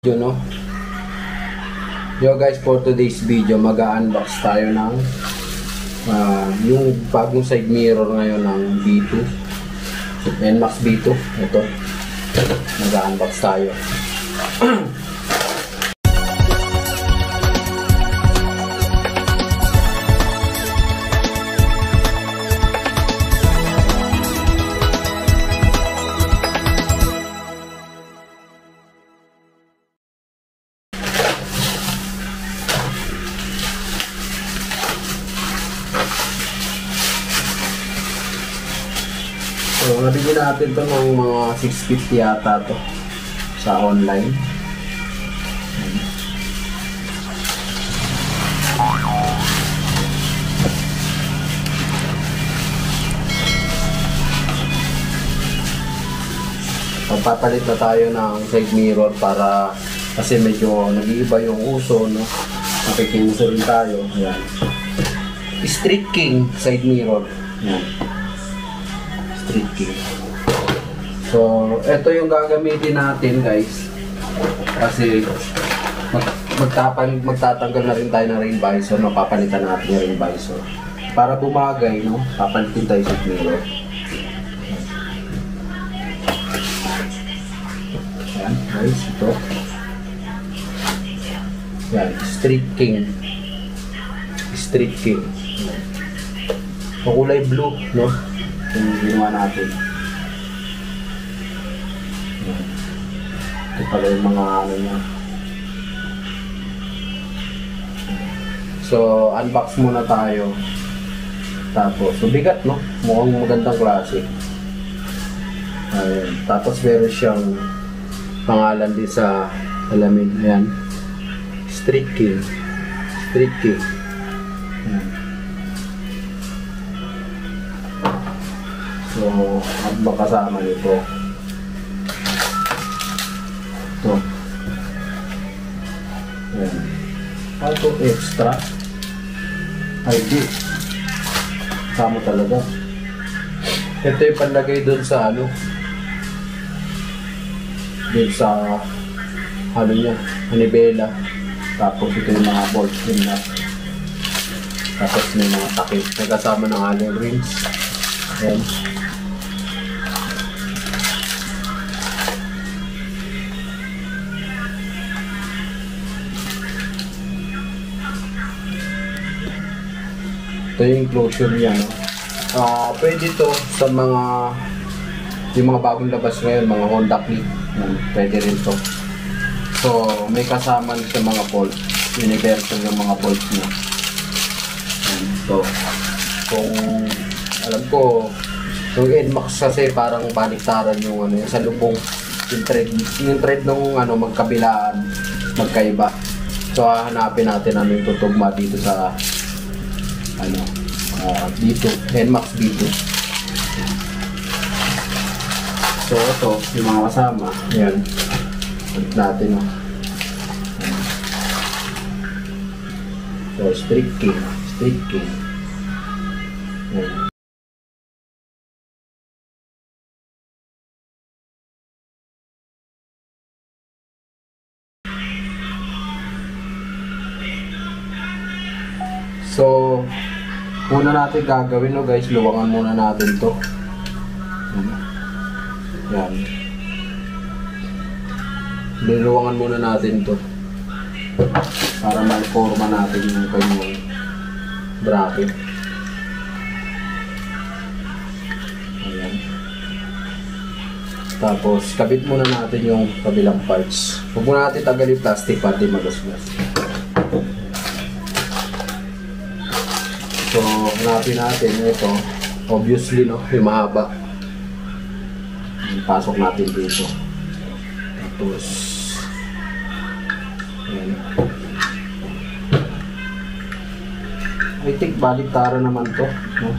Yun, no? Yo guys, for today's video, mag-unbox tayo ng yung bagong side mirror ngayon ng B2 NMAX B2. Ito, mag-unbox tayo. So, nabili natin to ng mga 650 yata to sa online. Papalit na tayo ng side mirror para kasi medyo nag-iiba yung uso, no? Nakikiuso rin tayo. Ayan. Street King side mirror. Ayan. Street King. So, ito yung gagamitin natin, guys. Kasi magtatanggal na rin tayo ng rain visor, no? Papalitan natin yung rain visor. Para bumagay, no? Papalitin tayo sa mirror. Ayan, guys, ito. Ayan, Street King. Street King. Kulay blue, no? Yung ginawa natin. Ito pala yung mga ano niya. So, unbox muna tayo. Tapos, bigat, no? Mukhang magandang klase. Ayan. Tapos, meron siyang pangalan din sa alamin. Ayan. Street King. Street King. Ayan. So, ang makasama nito. Ito. Ayan. Ito extra. ID. Kasama talaga. Ito yung panlagay dun sa ano. Dun sa ano niya. Manibela. Tapos ito yung mga bolts din na. Tapos may mga takip. Nagkasama ng allen rings. Ayan. Ito yung enclosure niya, no? Pwede to sa mga yung mga bagong labas ngayon, mga Honda Click. Pwede rin to. So, may kasama sa mga bolts. Universal yung mga bolts niya. So, kung alam ko, yung NMAX kasi parang baliktaran yung ano, yung sa lubong, yung thread ng ano, magkabilaan, magkaiba. So, hanapin natin ano yung tutugma dito sa ano, dito, NMAX B2. So, ito, yung mga kasama, ayan, ulit natin, no? So, Street King, Street King. Ayan. So, una natin gagawin, no guys, luwangan muna natin to. Yan. Luwangan muna natin to para ma-forma natin yung kanyang bracket. Ayan. Tapos, kabit muna natin yung kabilang parts. Huwag muna natin tagal yung plastic para di magasgas. So, hanapin natin ito. Obviously, no? Yung mahaba. Pasok natin dito. Tapos, ayan. I think baliktaran naman to, no?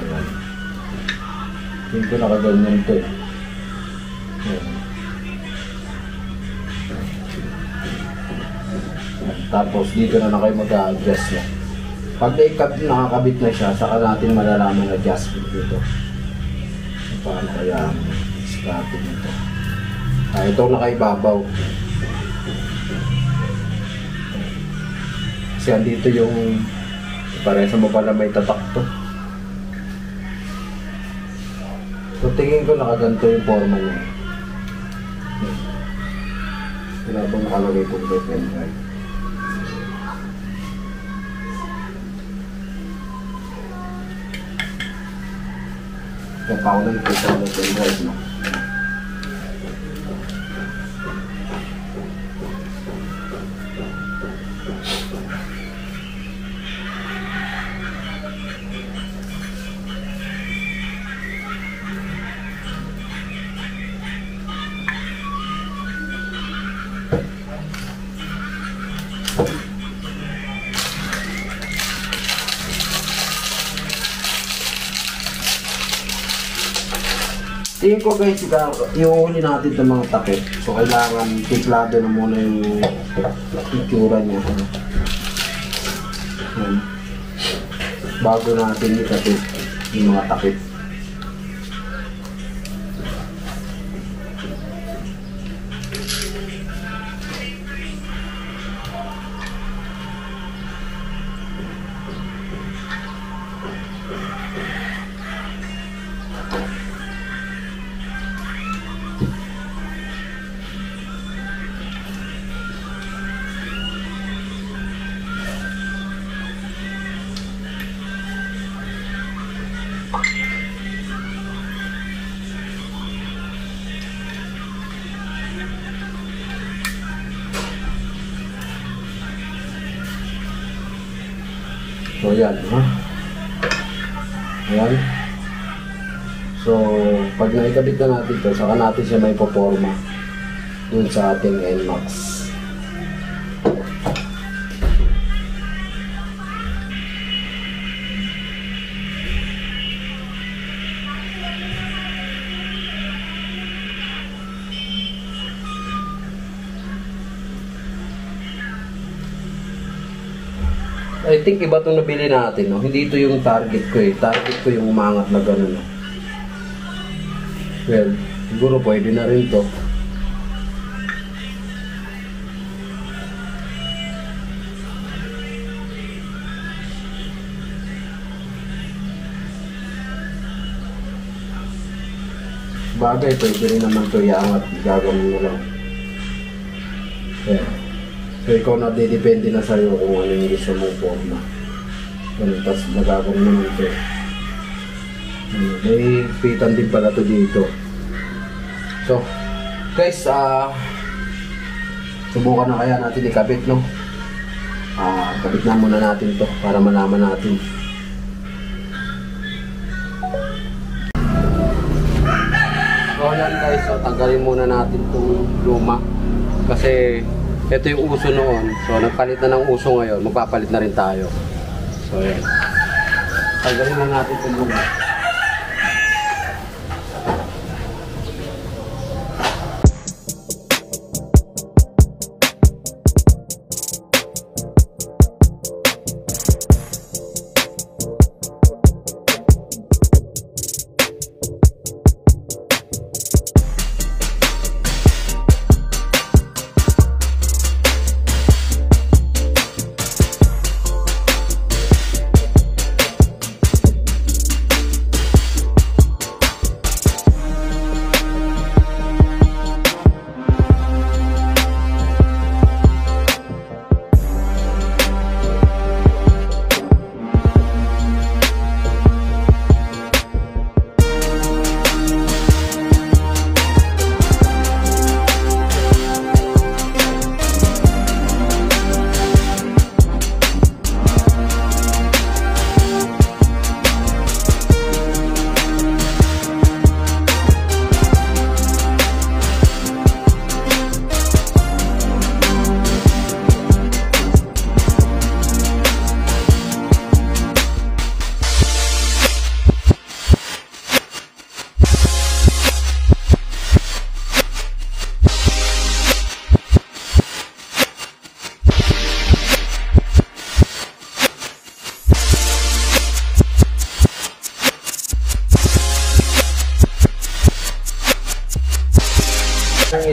Ayan. Tingin ko nakaganyan to eh. Ayan. Tapos dito na kayo mag-a-adjust na. Pag nakakabit na siya, saka natin malalaman na adjustment dito. Paano kaya ang scrapping nito. Ito nakaibabaw. Kasi andito yung paresa mo pala may tatak to. So tingin ko nakaganto yung forma niya. Wala bang nakalagay kong left and right. Kapaunan ko sa left and right, no? Tingin ko guys, iuuli natin itong mga takip. So kailangan tiplado na muna yung itsura niya. Yan. Bago natin ikatip yung mga takip. So yan, ha? Ayan. So, pag naikabit na natin ito, saka natin siya may poporma dun sa ating NMAX. I think iba itong nabili natin, no? Hindi ito yung target ko eh. Target ko yung umangat na gano'n, no? Well, siguro pwede na rin to. Bagay, pwede rin naman ito iangat. Gagawin mo lang. Yeah. So ikaw na depende na sa'yo kung ano yung gusto mong forma. Tapos nagagawin naman ito. May pitan din pala ito dito. So guys, subukan na kaya natin ikabit, no? Kabit na muna natin ito para malaman natin. So yan guys, so tanggalin muna natin itong luma. Kasi ito yung uso noon. So nagpalit na ng uso ngayon, magpapalit na rin tayo. So yan. Tanggalin na natin itong luma.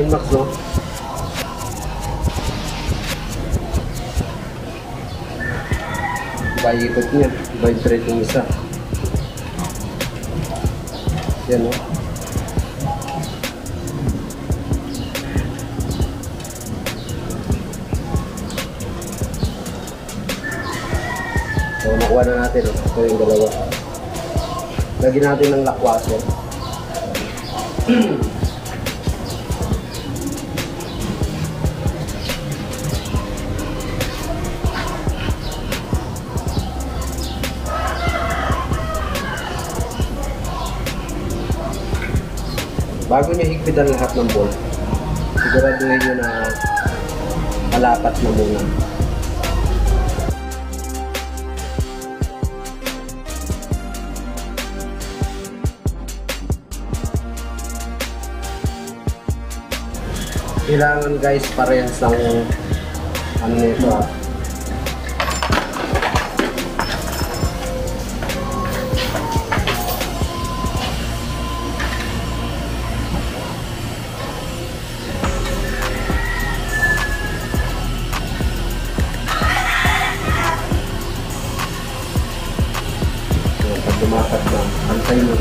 Max, no? Iba ikot niya. Vibrate yung isa. Yan, no? So, nakuha na natin, no? Ito yung dalawa. Lagyan natin ng lakwaser. Bago nyo higpitan lahat ng bolt, siguraduhin nyo na malapat na muna. Kailangan guys parehas ng ano nito ah. Pag lumapat na, antay mo.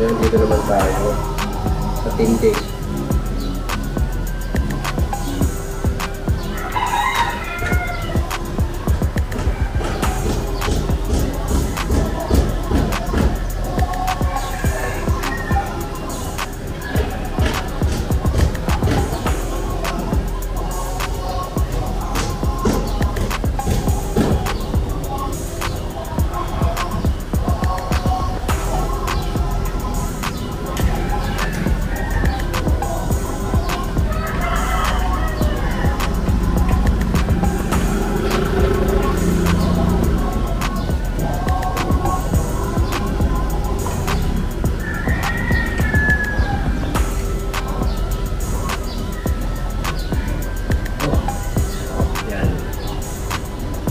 Ngayon, dito naman tayo sa tindig.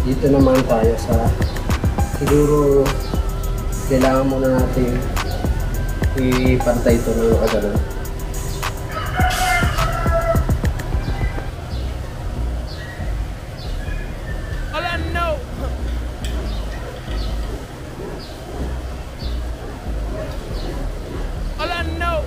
Dito naman tayo sa siguro kailangan muna natin ipantay ito ng agad. All I know. All I know.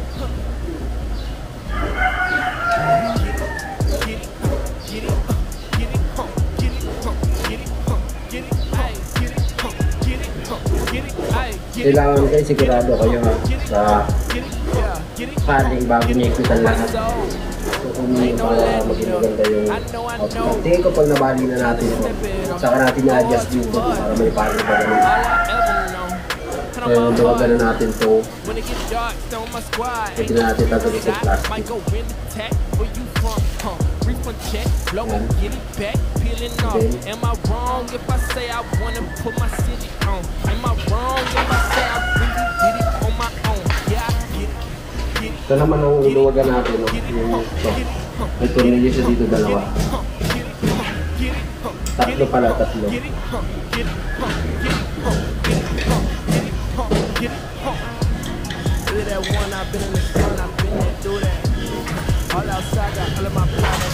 Kailangan kayo sigurado kayo ha, sa padding bago niya ikutan lahat. So kung para maging maganda yung output. Tingin ko pag nabali na natin ito, saka natin na-adjust dito para may padding pa ganun. Kaya duwagan na natin ito. Pwede na natin tatagin sa plastic. Yan. Am I wrong if I say I wanna put my city on? Am I wrong if I say I really did it on my own? Yeah, I get it. Ito naman ang luluwagan natin, no? Yung ito. May tornilyo siya dito dalawa. Tatlo pala, tatlo. All outside, got all of my blood and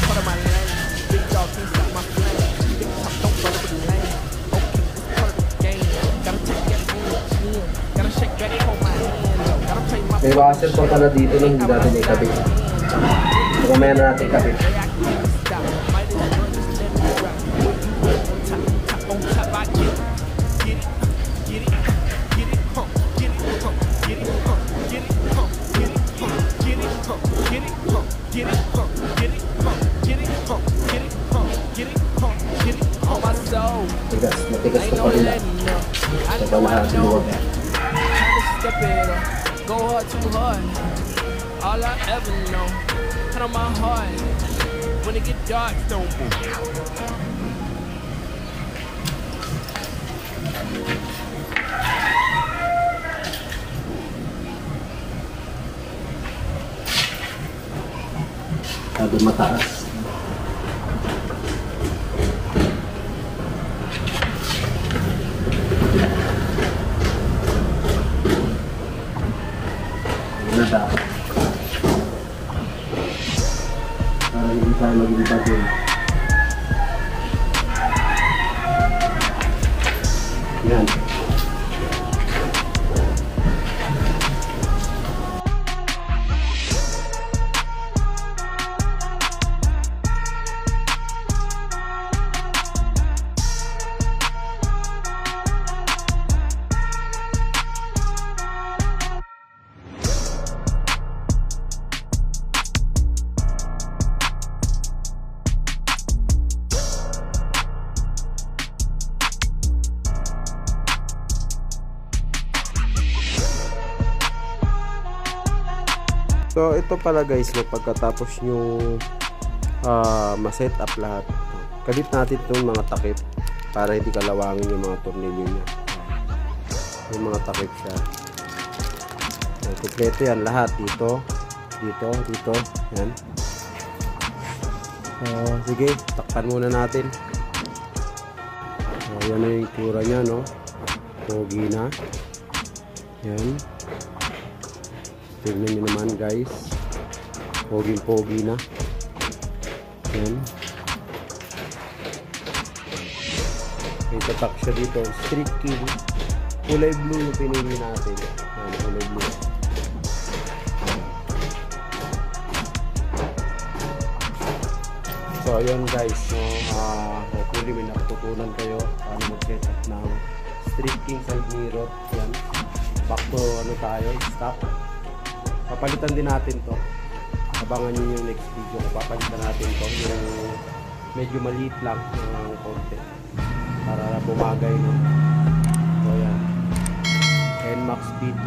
part of my lane. Big dog can't stop my flame. Big top don't run up the lane. Okay, it's part of the game. Gotta take that on the chin. Gotta shake back, hold my hand. Gotta play my. May washer pa pala dito nung hindi natin ikabit. So mamaya na natin ikabit. Matigas na pala. So, pala, sinuwag. better. Go hard, too hard. All I ever know. Cut on my heart. When it get dark, don't boom. Sabi mataas. Na dapat. Para hindi tayo maging bagay. Yan. So ito pala guys, no, pagkatapos nyo ma-set up lahat, kabit natin itong mga takip para hindi kalawangin yung mga tornilyo nya. Yung mga takip siya. So, kompleto yan lahat dito, dito, yan. So sige, takpan muna natin. So yan na yung itsura nya, no. Pogi na. Yan. Tignan nyo naman guys, pogi na. Yan. May tatak siya dito, streaking. Kulay blue yung pinili natin. Yan, kulay blue. So ayun guys, no, hopefully may natutunan kayo paano mag-set up ng streaking side mirror. Yan. Back to ano tayo, stop. Papalitan din natin to. Abangan nyo yung next video. Papalitan natin to. Yung medyo maliit lang ng konti. Para bumagay, no? So, yan. NMAX P2.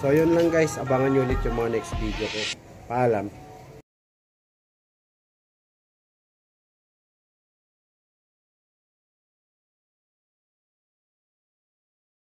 So, yun lang guys. Abangan nyo ulit yung mga next video ko. Paalam.